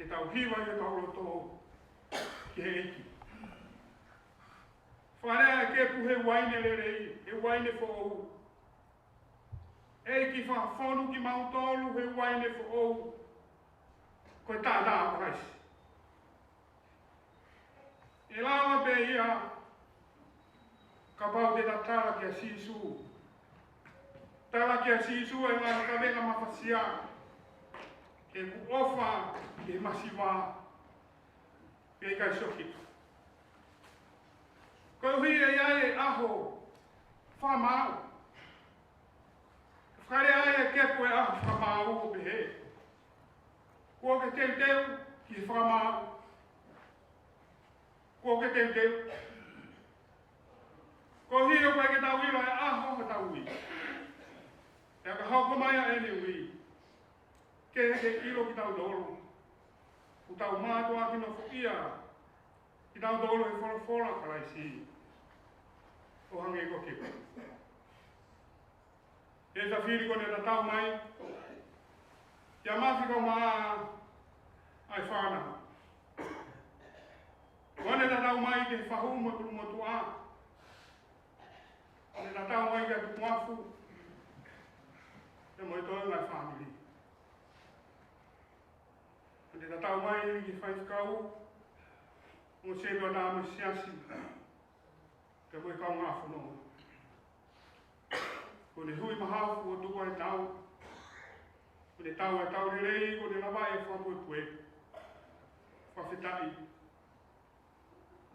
Te tau hiwa i tau loto ki he eki. Whanea ke puhe waine lerei, he waine fo ou. Eki whawhonu ki mautolu he waine fo ou. Koe tātā praisi. E lawa pe ia, ka pau te tatara ki a sisu. Tala ki a sisu e ngā ka venga mawhasia. E ku ofa e masiwa. E kai soki. Koe hui e iai e aho. Whamau. Whare ai e kepu e aho whamau o pehe. Kua ke teu teu ki whamau. Kua ke teu teu. Ko hio koe ke tau ilo e aho ha tau ui. E ka hauko mai a ene ui. Ke ilo ki tau dolo. U tau mātua ki no fukia. Ki tau dolo e whora karai si. O hange ko kipa. E ta whiri kone ta tau mai. Ia mawhi kau maa ai whāna. Wane ta tau mai ke whahuma kuru motua. Wane ta tau mai ke tukuafu. E moi toi ngai whamiri. Wane ta tau mai ke whaifkau. Mo se doa tā me siasi. Ke moi kau ngā whanonga. Ko ne hui mahafu o tua e tau. Ko ne tau e tau rei, ko ne lawa e whapu e pue. Whawhetai.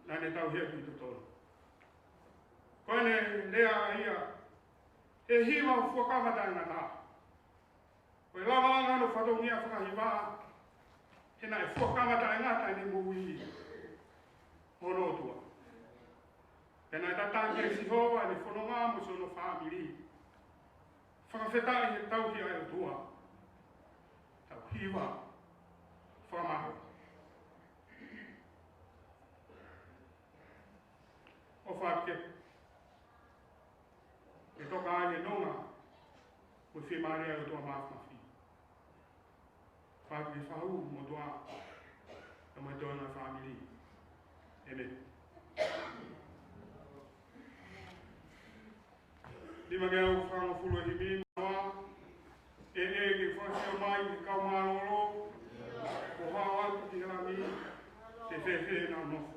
Nā ne tau hea ki tutono. Ko ne lea ia. E hiwa o fuakawata e ngā tā. Ko e lawa anga no whatongia whakahiwa. He na e fuakawata e ngā tā e ne mui. Hono tua. Pena e tatangi e sihoa e ne whanonga mo so no whamiri. Whakawhetai he tau hi ai o tua. Tau hiwa. Whamaho. O whapke. E toka ai e nonga. Mo whimare ai o tua mawhawhi. Whapke whahu mo tua. E mai toi na whamiri. Amen. Lima ke au whanga fulu e himi mawa. E ke whakeo mai ki kau maroro. Ko hawa atu ki harami. Te whewhe na nofo.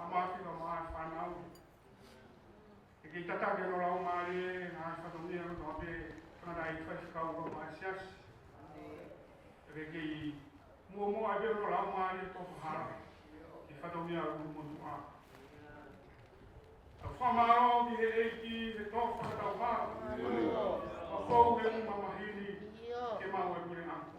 Amasi ka mai whanau. E ki tatake no lau maare, nā whatongia no tope, whanara I whaiskau ka mai sias. E ki mua e no lau maare tōku hara. Ki whatongia uru motu a. A whamaro ki he eiki, he tōku whakatau hara. A whau he umamahini, ke mau e pure anko.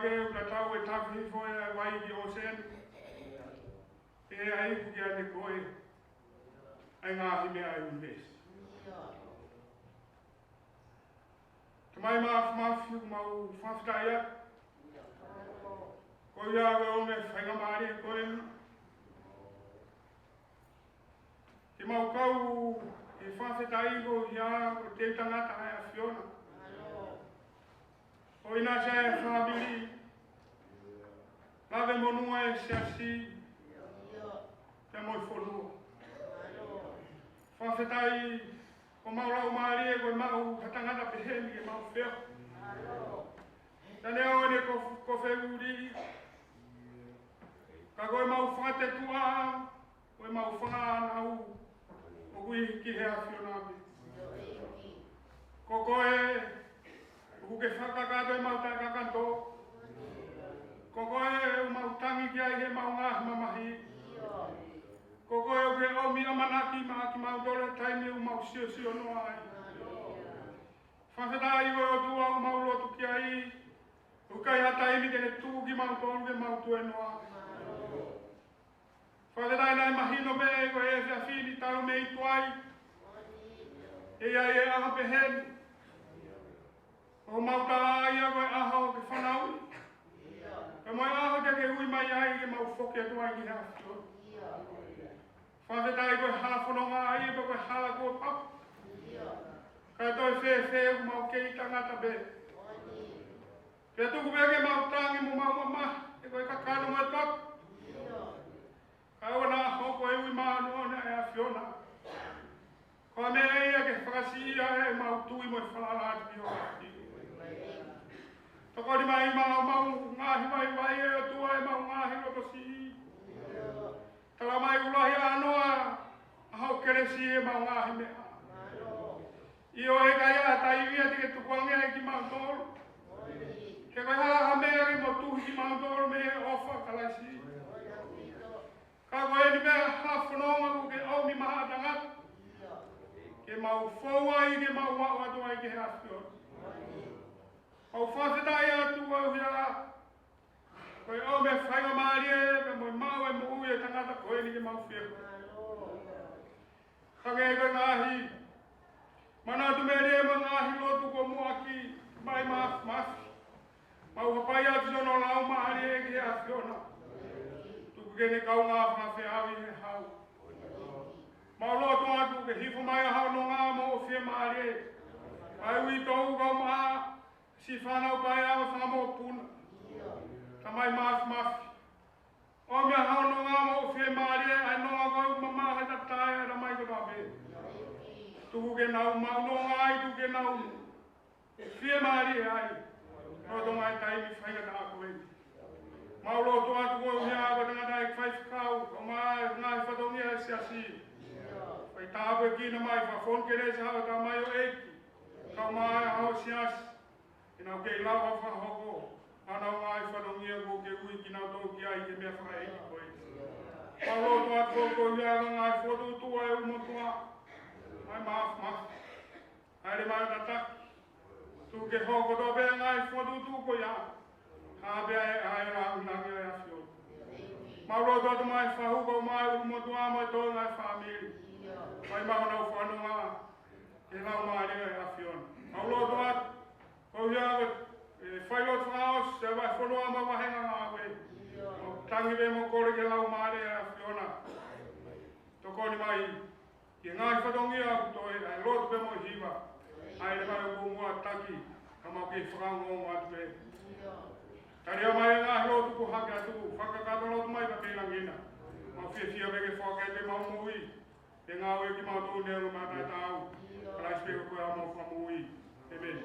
whake uta tau e tafi hifo e wai ki o sen. E ai kuki ane koe. Ai ngāhi mea ai unves. Tamai mafi mau whaftai at. Ko ia o me whaingamari e koe na. Ki mau kau e whawhetai ko ia o te tangata ai a Fiona. O ina se e whabili. Lave monua e se asi. Te moi wholua. Whawhetai o maurau maari e koe mau hatangata pehemi e mau wheo. Tane o ne ko whewuri. Ka koe mau whate tua, koe mau whanganau, o kui ki hea Fiona me. Ko koe, o ke whakakato e mau tai kakanto. Ko koe, o mau tangi ki ai he mau ngahi mamahi. Ko koe, o ke au mi amanaki maa ki mau dole taimi o mau sio noa ai. Whawhetai koe o tua o mau lotu ki ai. Ukai hata imi kene tū ki mau tolu ke mau tue noa. Whakatai nai mahino me ko e whia whini talo me i tuai. E ai e aha pehen. O mau tala ia koe aha o ke whanau. Ka moi aha ke hui mai ai ke mau whoke tuai ki hea whio. Whakatai koe hala whanonga ai e koe hala koe papu. Ka toi whe mau kei tangata be. Pea tuku peke mau tangi mo mau mama. E koe kakano mai papu. Kaua nā hoko e ui maa nōna e a Fiona. Koa mea ia ke whakasi ia e mau tui mo e whalalāti ki hoa ki. Toko ni mai mau ngāhi mai wai e o tua e mau ngāhi roto si. Tala mai ulahi anoa a hau keresi e mau ngāhi mea. Io e kai a tai via tike tukuangia e ki mau tolu. Ke koe haa mea ki mo tuhi ki mau tolu me e ofa kalaisi. Ka koe ni mea hawhanonga ku ke au mi maha tangata. Ke mau whauai ke mau wau atu ai ke hea Fiona. Au whawhetai atu au hea. Koe au me whainga maari e, me moi mau e mo ui e tangata koe ni ke mau whia. Ka kei koe ngahi. Mana atu me rea ma ngahi lotu ko mua ki mai mafi. Mau hapai atu sono lau maari e ke hea Fiona. Kene kau ngā whawhi awi he hau. Mau lotu atu ke hifo mai a hau no ngā mo o whia maare. Ai ui tau kau maa, si whanau pai awa whamo puna. Ta mai mafi. O mea hau no ngā mo o whia maare, ai no ngā kau mama hai tatai ai ramai kata me. Tuku ke nau mau no ngā ai tu ke nau. Whia maare ai. No to ngai taimi whainga ta koe. Mau lotu atu koe hea ko tangata e kwhai whakau, o mai ngāi whatongia e se asi. Whai tāpu e kina mai whawhon kere se hao tā mai o eiki. Kau mai a hao si asi. E nau kei lawa whahoko. Anau ngāi whatongia ko ke ui ki nau tau ki ai ke mea whaka eiki koe. Mau lotu atu koe hea ko ngāi whotu tua e umotua. Mai maaf. Haere mai tataki. Tu ke hoko tō pēr ngāi whotu tu koe hea. Habe ai la unangi ai a Fiona. Mau roto atu mai whahuka o mai urumotua mai tō ngai whamiri. Mai maho nau whanonga e lau mai ai a Fiona. Mau roto atu, ko hia whailot whaos, se vai whanua ma wahenga ngā we. Tangi we mo kore ke lau mai ai a Fiona. Toko ni mai, ki ngai whatongi aku toi, ai roto pe mo hiwa. Ai le mai o mua taki, ka mau ki whakango atu we. Taria mai ngā lotu ko hake atu, whakakato lotu mai ka pēlangina. Mau whiawhia me ke whake te mau mui, te ngā ue ki mau tū neru mā tai tāu. Kalai speko koe a mau whamui. Amen.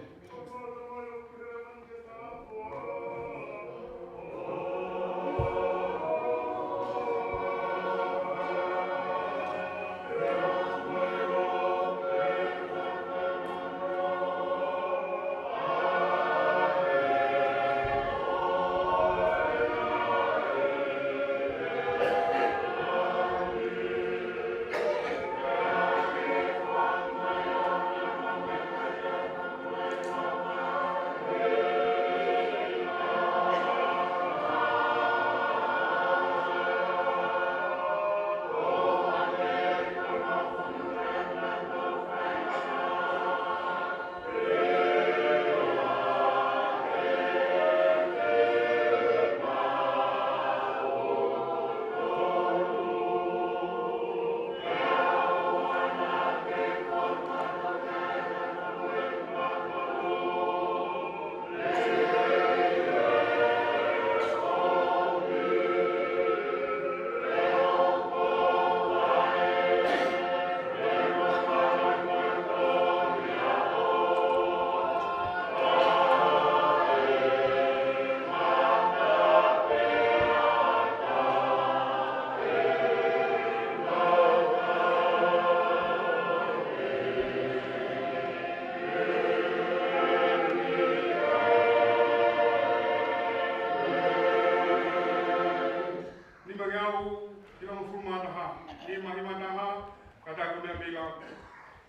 bila.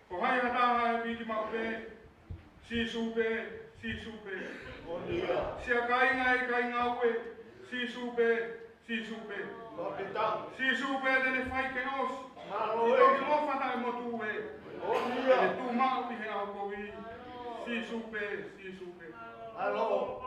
Ko hai hata e piti mape, si supe. Sia kainga ue, si supe. Si supe tene fai ke os. I toki mofata e motu e. Tene tu mau i he au koui. Si supe. Alo.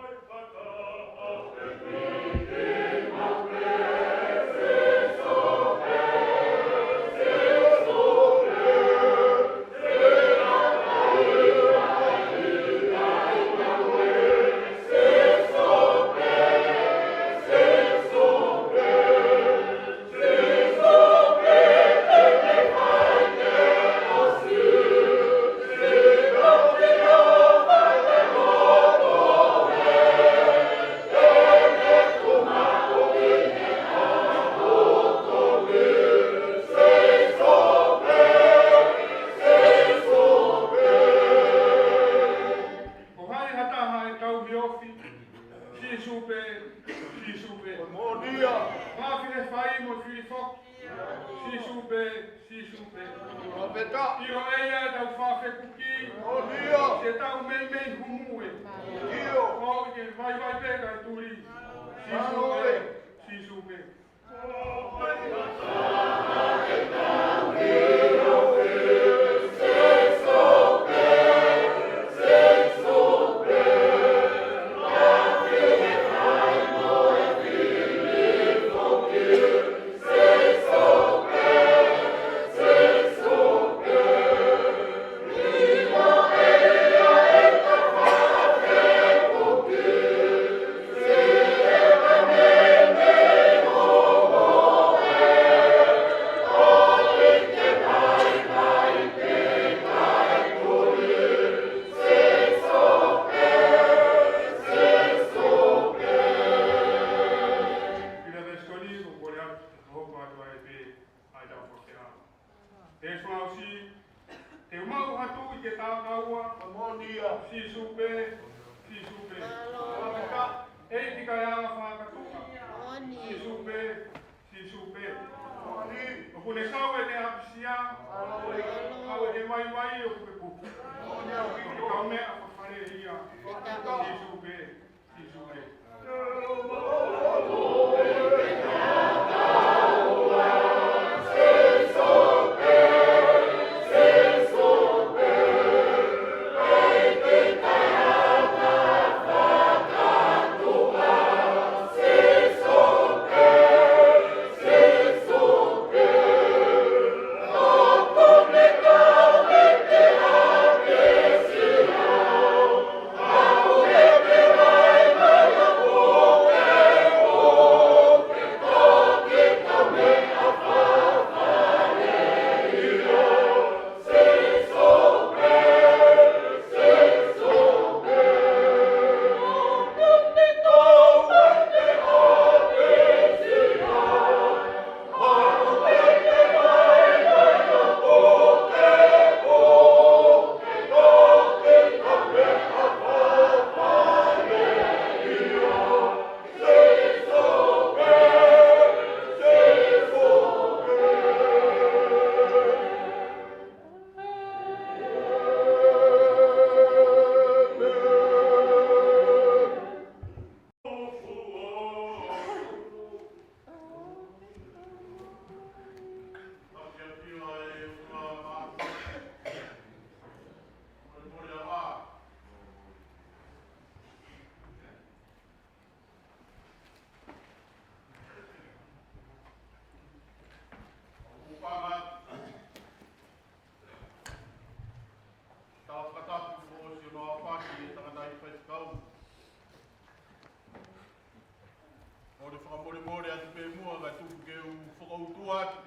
Whakamore atu pe mua ga tuku ke u whakautu atu.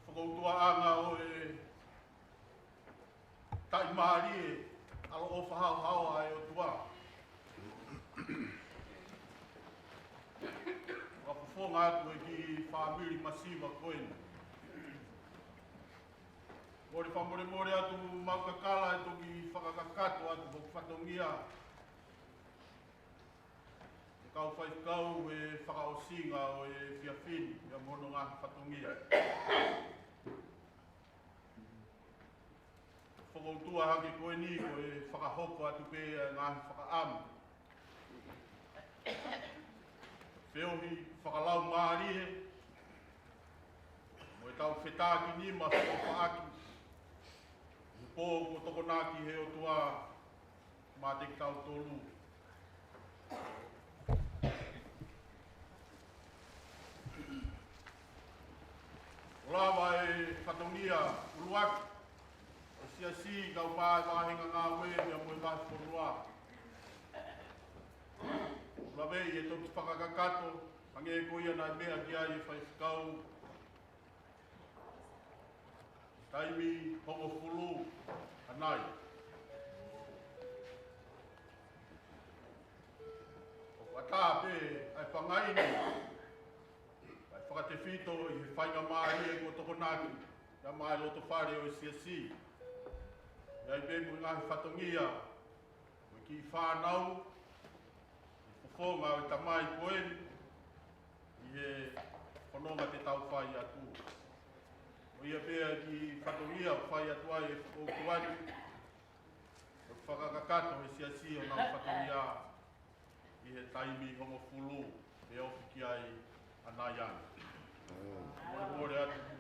Whakautua anga o e tai maari e alo o whahau hawa e o tua. Whakufonga atu e ki whamiri masiva koina. Mori whamore atu makakala e toki whakakakato atu whakawhatongia. kau fai kau e whakaosinga o e whiawhini ia mono ngā whatongia. Whakautua hake koe ni ko e whakahoko atu pēa ngā whakaamu. Whiohi whakalau mārihe, mo e tau whetāki ni ma whakawhaaki. I pō ko tokonaki he o tua mā te tau tolu. O lawa e whatongia uruaki. Sia si kau mai mahinga ngā wēmea mo i mahi whonua. Lawe i e toki whakakakato, ange e koia nai mea ki ai e whai whikau. Taimi hongo fulu anai. O wata pe ai whangaini. Ai whakate whito i he whainga mahi e ko tokonaki. Ia mai loto whare o i sia si. Ai bēmu ngāhi whatongia, o ki whānau, i whawhonga o i tamai Kepueli, i he whanonga te tau whai atu. O ia pēa ki whatongia o whai atu ai e whakautuani, o whakakakato e sia si o nā whatongia, i he taimi hongo fulu, e ofi ki ai anai ana. Mōre atu.